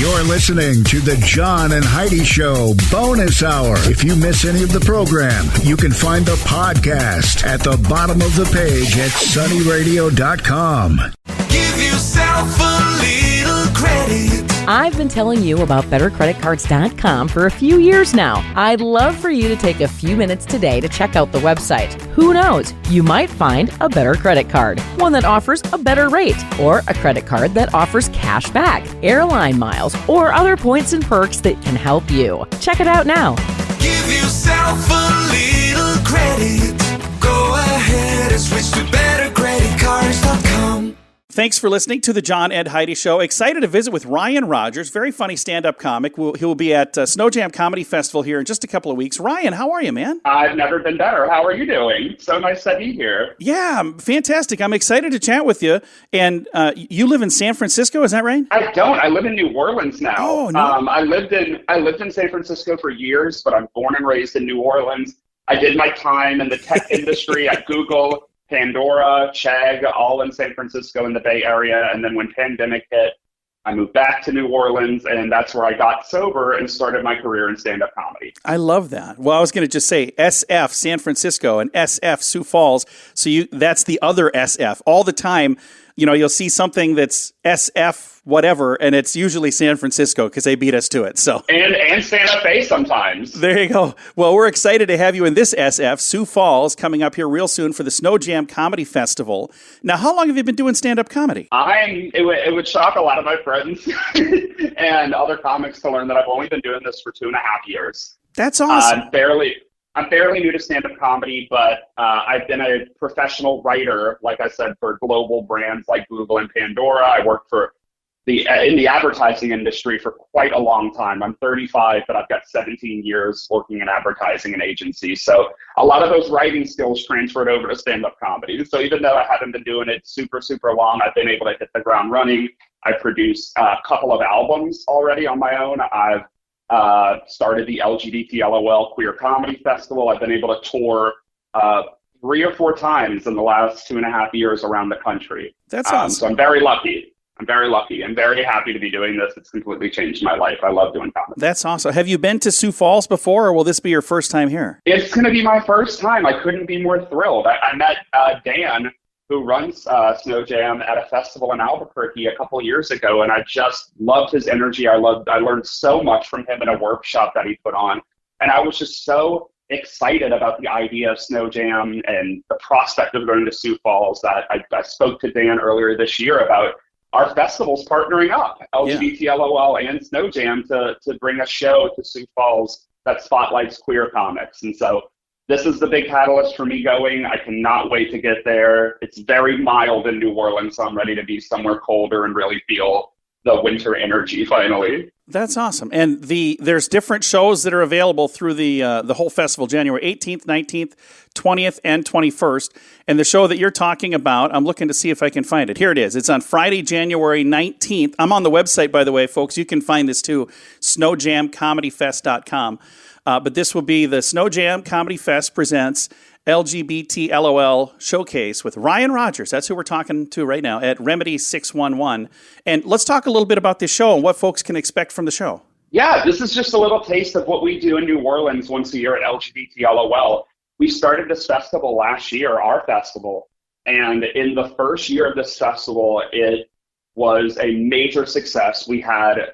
You're listening to the John and Heidi Show Bonus Hour. If you miss any of the program, you can find the podcast at the bottom of the page at sunnyradio.com. Give yourself a little credit. I've been telling you about BetterCreditCards.com for a few years now. I'd love for you to take a few minutes today to check out the website. Who knows? You might find a better credit card, one that offers a better rate, or a credit card that offers cash back, airline miles, or other points and perks that can help you. Check it out now. Give yourself a little credit. Go ahead and switch to BetterCreditCards.com. Thanks for listening to the John and Heidi Show. Excited to visit with Ryan Rogers, very funny stand-up comic. He will be at Snow Jam Comedy Festival here in just a couple of weeks. Ryan, how are you, man? I've never been better. How are you doing? So nice to be here. Yeah, fantastic. I'm excited to chat with you. And you live in San Francisco, is that right? I don't. I live in New Orleans now. Oh, no. I lived in San Francisco for years, but I'm born and raised in New Orleans. I did my time in the tech industry at Google, Pandora, Chegg, all in San Francisco in the Bay Area. And then when pandemic hit, I moved back to New Orleans, and that's where I got sober and started my career in stand-up comedy. I love that. Well, I was going to just say SF San Francisco and SF Sioux Falls. So that's the other SF. All the time, you'll see something that's SF whatever, and it's usually San Francisco because they beat us to it. So and Santa Fe sometimes. There you go. Well, we're excited to have you in this SF, Sioux Falls, coming up here real soon for the Snow Jam Comedy Festival. Now, how long have you been doing stand-up comedy? It would shock a lot of my friends and other comics to learn that I've only been doing this for 2.5 years. That's awesome. I'm fairly new to stand-up comedy, but I've been a professional writer, like I said, for global brands like Google and Pandora. I worked in the advertising industry for quite a long time. I'm 35, but I've got 17 years working in advertising and agencies. So a lot of those writing skills transferred over to stand-up comedy. So even though I haven't been doing it super, super long, I've been able to hit the ground running. I produced a couple of albums already on my own. I've started the LGBTLOL Queer Comedy Festival. I've been able to tour 3 or 4 times in the last 2.5 years around the country. That's awesome. So I'm very lucky. I'm very happy to be doing this. It's completely changed my life. I love doing comedy. That's awesome. Have you been to Sioux Falls before, or will this be your first time here? It's going to be my first time. I couldn't be more thrilled. I met Dan, who runs Snow Jam, at a festival in Albuquerque a couple years ago, and I just loved his energy. I learned so much from him in a workshop that he put on, and I was just so excited about the idea of Snow Jam and the prospect of going to Sioux Falls that I spoke to Dan earlier this year about our festivals partnering up, LGBTLOL and Snow Jam, to bring a show to Sioux Falls that spotlights queer comics. And so this is the big catalyst for me going. I cannot wait to get there. It's very mild in New Orleans, so I'm ready to be somewhere colder and really feel the winter energy finally. That's awesome. And there's different shows that are available through the whole festival, January 18th, 19th, 20th, and 21st. And the show that you're talking about, I'm looking to see if I can find it. Here it is. It's on Friday, January 19th. I'm on the website, by the way, folks. You can find this too, snowjamcomedyfest.com. But this will be the Snow Jam Comedy Fest presents LGBTLOL Showcase with Ryan Rogers. That's who we're talking to right now at Remedy 611. And let's talk a little bit about this show and what folks can expect from the show. Yeah, this is just a little taste of what we do in New Orleans once a year at LGBTLOL. We started this festival last year, our festival, and in the first year of this festival, it was a major success. We had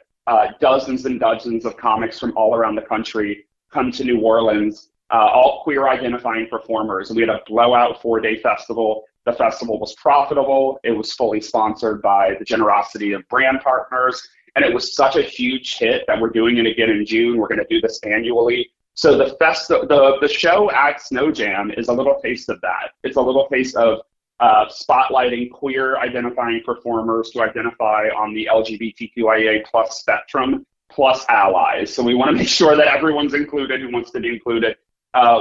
dozens and dozens of comics from all around the country come to New Orleans, all queer identifying performers. And we had a blowout 4-day festival. The festival was profitable. It was fully sponsored by the generosity of brand partners. And it was such a huge hit that we're doing it again in June. We're going to do this annually. So the show at Snow Jam is a little taste of that. It's a little taste of spotlighting queer identifying performers who identify on the LGBTQIA plus spectrum, plus allies. So we want to make sure that everyone's included who wants to be included.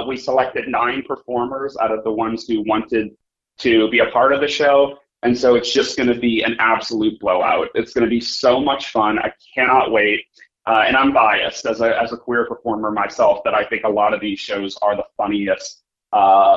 We selected 9 performers out of the ones who wanted to be a part of the show. And so it's just going to be an absolute blowout. It's going to be so much fun. I cannot wait. And I'm biased as a queer performer myself that I think a lot of these shows are the funniest,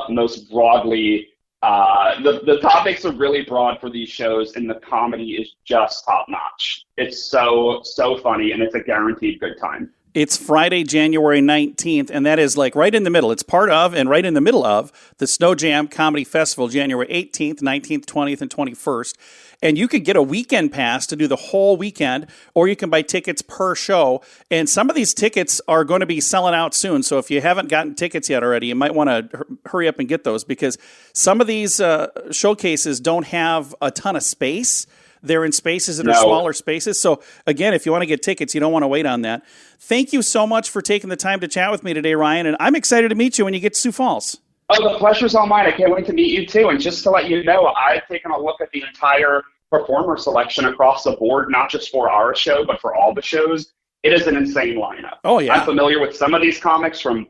most broadly The topics are really broad for these shows, and the comedy is just top notch. It's so funny, and it's a guaranteed good time. It's Friday, January 19th, and that is like right in the middle. It's part of and right in the middle of the Snow Jam Comedy Festival, January 18th, 19th, 20th, and 21st. And you could get a weekend pass to do the whole weekend, or you can buy tickets per show. And some of these tickets are going to be selling out soon. So if you haven't gotten tickets yet already, you might want to hurry up and get those, because some of these showcases don't have a ton of space. They're in spaces that are smaller spaces. So, again, if you want to get tickets, you don't want to wait on that. Thank you so much for taking the time to chat with me today, Ryan. And I'm excited to meet you when you get to Sioux Falls. Oh, the pleasure's all mine. I can't wait to meet you, too. And just to let you know, I've taken a look at the entire performer selection across the board, not just for our show, but for all the shows. It is an insane lineup. Oh, yeah. I'm familiar with some of these comics from,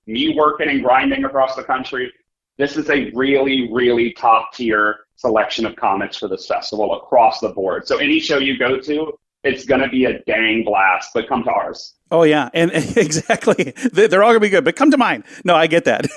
me working and grinding across the country. This is a really, really top-tier selection of comics for this festival across the board. So any show you go to, it's going to be a dang blast, but come to ours. Oh, yeah. And exactly. They're all going to be good, but come to mine. No, I get that.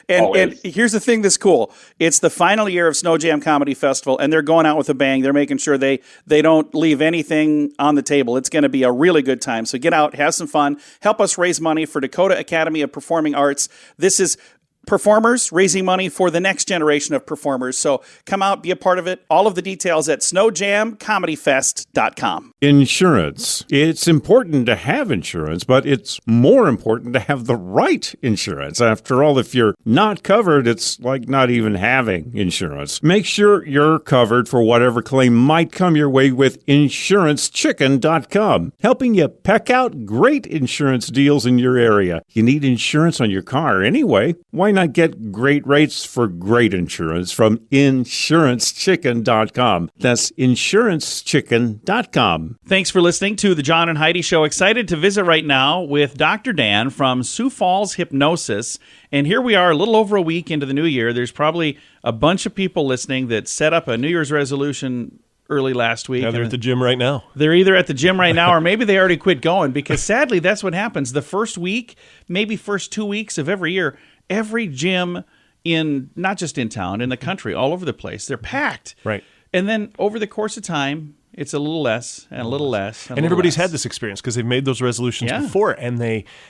and here's the thing that's cool. It's the final year of Snow Jam Comedy Festival, and they're going out with a bang. They're making sure they don't leave anything on the table. It's going to be a really good time. So get out, have some fun, help us raise money for Dakota Academy of Performing Arts. This is performers raising money for the next generation of performers. So come out, be a part of it. All of the details at snowjamcomedyfest.com. Insurance. It's important to have insurance, but it's more important to have the right insurance. After all, if you're not covered, it's like not even having insurance. Make sure you're covered for whatever claim might come your way with InsuranceChicken.com, helping you peck out great insurance deals in your area. You need insurance on your car anyway. Why not get great rates for great insurance from InsuranceChicken.com? That's InsuranceChicken.com. Thanks for listening to the John and Heidi Show. Excited to visit right now with Dr. Dan from Sioux Falls Hypnosis. And here we are a little over a week into the new year. There's probably a bunch of people listening that set up a New Year's resolution early last week. Yeah, they're at the gym right now. They're either at the gym right now or maybe they already quit going, because sadly that's what happens. The first week, maybe first 2 weeks of every year, every gym in, not just in town, in the country, all over the place, they're packed. Right. And then over the course of time, it's a little less and a little less. And everybody's had this experience because they've made those resolutions before, and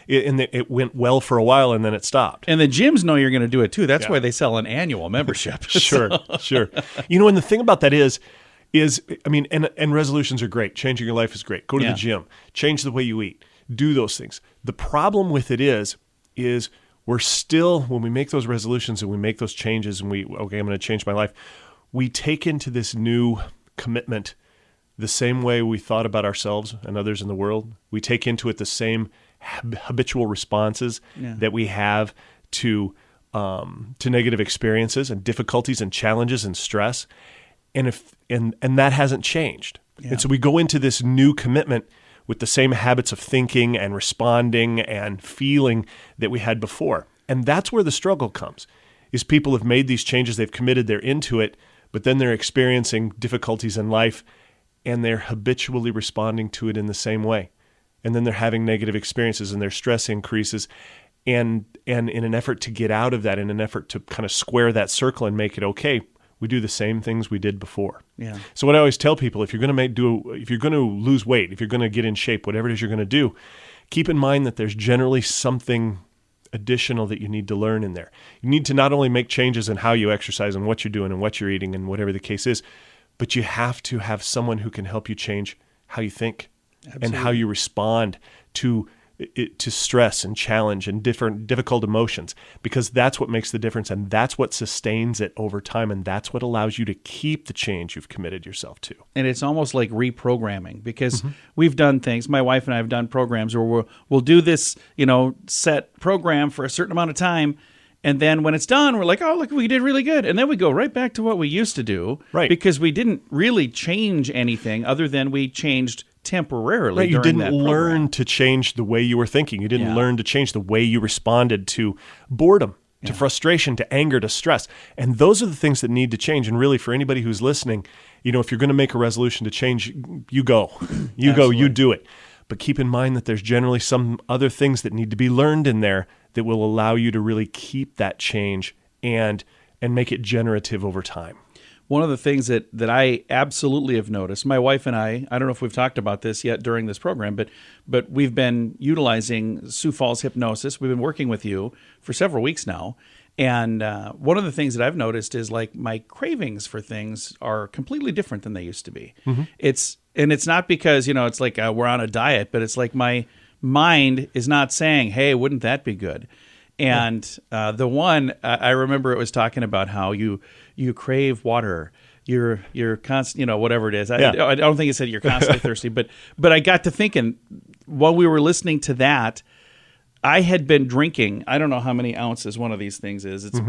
it went well for a while, and then it stopped. And the gyms know you're going to do it too. That's why they sell an annual membership. Sure. And the thing about that is and resolutions are great. Changing your life is great. Go to the gym. Change the way you eat. Do those things. The problem with it is we're still, when we make those resolutions and we make those changes and I'm going to change my life, we take into this new commitment the same way we thought about ourselves and others in the world. We take into it the same habitual responses that we have to negative experiences and difficulties and challenges and stress. And that hasn't changed. Yeah. And so we go into this new commitment with the same habits of thinking and responding and feeling that we had before. And that's where the struggle comes, is people have made these changes, they've committed, they're into it, but then they're experiencing difficulties in life and they're habitually responding to it in the same way. And then they're having negative experiences and their stress increases. And in an effort to get out of that, in an effort to kind of square that circle and make it okay, we do the same things we did before. Yeah. So what I always tell people, if you're going to lose weight, if you're going to get in shape, whatever it is you're going to do, keep in mind that there's generally something additional that you need to learn in there. You need to not only make changes in how you exercise and what you're doing and what you're eating and whatever the case is, but you have to have someone who can help you change how you think. Absolutely. And how you respond to stress and challenge and difficult emotions, because that's what makes the difference, and that's what sustains it over time, and that's what allows you to keep the change you've committed yourself to. And it's almost like reprogramming, because we've done things, my wife and I have done programs where we'll do this, set program for a certain amount of time, and then when it's done, we're like, oh, look, we did really good. And then we go right back to what we used to do, right? Because we didn't really change anything other than we changed temporarily. Right, you didn't learn to change the way you were thinking. You didn't learn to change the way you responded to boredom, to frustration, to anger, to stress. And those are the things that need to change. And really, for anybody who's listening, if you're going to make a resolution to change, you go. You go, you do it. But keep in mind that there's generally some other things that need to be learned in there that will allow you to really keep that change and and make it generative over time. One of the things that I absolutely have noticed, my wife and I don't know if we've talked about this yet during this program, but we've been utilizing Sioux Falls Hypnosis. We've been working with you for several weeks now. And one of the things that I've noticed is like my cravings for things are completely different than they used to be. Mm-hmm. It's not because, it's like we're on a diet, but it's like my mind is not saying, hey, wouldn't that be good? And the one, I remember it was talking about how you crave water. You're constant, whatever it is. I don't think it said you're constantly thirsty, but I got to thinking while we were listening to that, I had been drinking, I don't know how many ounces one of these things is. It's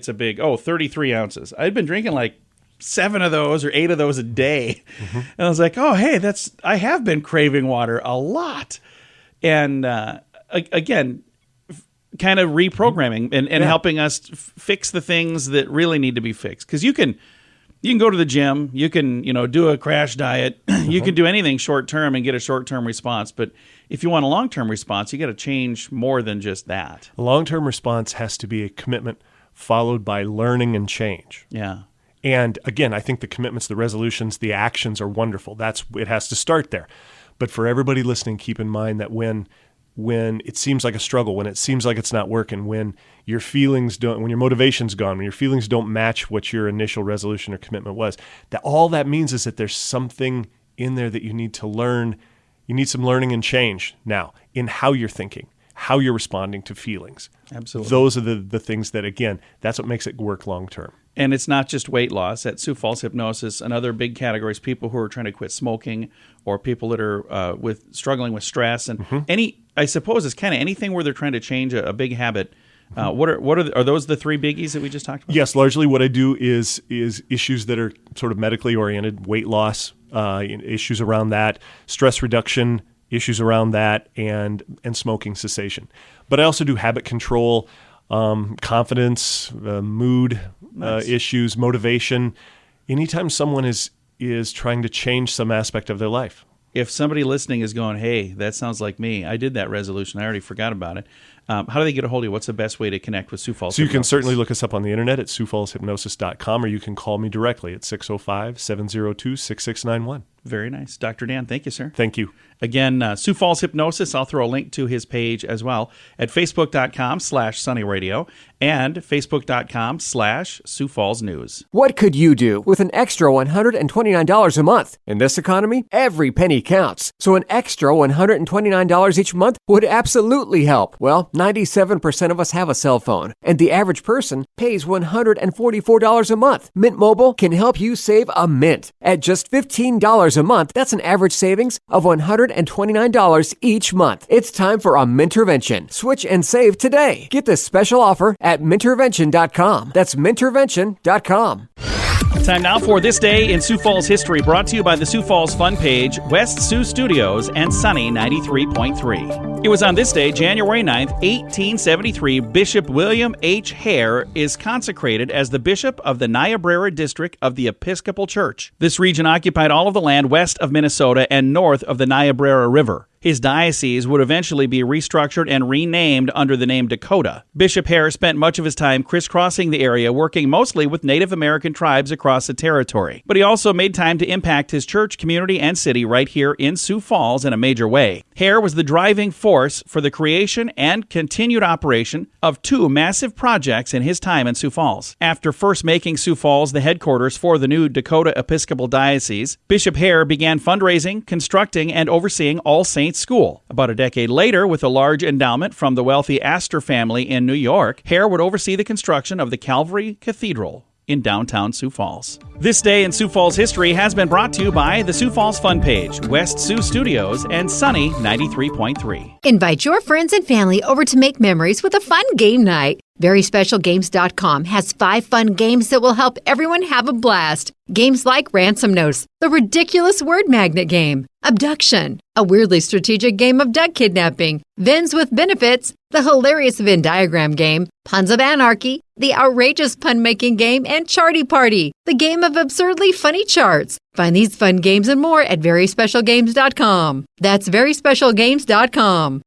a big, 33 ounces. I'd been drinking like 7 of those or 8 of those a day. Mm-hmm. And I was like, oh, hey, I have been craving water a lot. And again, kind of reprogramming and helping us fix the things that really need to be fixed. Because you can go to the gym, you can do a crash diet, you can do anything short term and get a short term response. But if you want a long term response, you got to change more than just that. A long term response has to be a commitment followed by learning and change. Yeah. And again, I think the commitments, the resolutions, the actions are wonderful. It has to start there. But for everybody listening, keep in mind that when it seems like a struggle, when it seems like it's not working, when your feelings don't, when your motivation's gone, when your feelings don't match what your initial resolution or commitment was, that all that means is that there's something in there that you need to learn. You need some learning and change now in how you're thinking, how you're responding to feelings. Absolutely. Those are the things that, again, that's what makes it work long term. And it's not just weight loss. At Sioux Falls Hypnosis, another big category is people who are trying to quit smoking or people that are struggling with stress. And I suppose it's kind of anything where they're trying to change a big habit. Are those the 3 biggies that we just talked about? Yes, largely what I do is issues that are sort of medically oriented, weight loss, issues around that, stress reduction, issues around that, and smoking cessation. But I also do habit control, confidence, mood issues, motivation. Anytime someone is trying to change some aspect of their life. If somebody listening is going, hey, that sounds like me, I did that resolution, I already forgot about it, how do they get a hold of you? What's the best way to connect with Sioux Falls So you Hypnosis? can certainly look us up on the internet at SiouxFallsHypnosis.com, or you can call me directly at 605-702-6691. Very nice. Dr. Dan, thank you, sir. Thank you. Again, Sioux Falls Hypnosis, I'll throw a link to his page as well at Facebook.com/SunnyRadio and Facebook.com/Sioux Falls News. What could you do with an extra $129 a month? In this economy, every penny counts. So an extra $129 each month would absolutely help. Well, 97% of us have a cell phone, and the average person pays $144 a month. Mint Mobile can help you save a mint. At just $15 a month, that's an average savings of $129 each month. It's time for a Mintervention. Switch and save today. Get this special offer at Mintervention.com. That's Mintervention.com. Time now for This Day in Sioux Falls History, brought to you by the Sioux Falls Fun page, West Sioux Studios, and Sunny 93.3. It was on this day, January 9th, 1873, Bishop William H. Hare is consecrated as the Bishop of the Niobrara District of the Episcopal Church. This region occupied all of the land west of Minnesota and north of the Niobrara River. His diocese would eventually be restructured and renamed under the name Dakota. Bishop Hare spent much of his time crisscrossing the area, working mostly with Native American tribes across the territory. But he also made time to impact his church, community, and city right here in Sioux Falls in a major way. Hare was the driving force for the creation and continued operation of 2 massive projects in his time in Sioux Falls. After first making Sioux Falls the headquarters for the new Dakota Episcopal Diocese, Bishop Hare began fundraising, constructing, and overseeing All Saints School. About a decade later, with a large endowment from the wealthy Astor family in New York, Hare would oversee the construction of the Calvary Cathedral in downtown Sioux Falls. This Day in Sioux Falls History has been brought to you by the Sioux Falls Fun page, West Sioux Studios, and Sunny 93.3. Invite your friends and family over to make memories with a fun game night. VerySpecialGames.com has 5 fun games that will help everyone have a blast. Games like Ransom Notes, the ridiculous word magnet game, Abduction, a weirdly strategic game of duck kidnapping, Vins with Benefits, the hilarious Venn diagram game, Puns of Anarchy, the outrageous pun-making game, and Charty Party, the game of absurdly funny charts. Find these fun games and more at VerySpecialGames.com. That's VerySpecialGames.com.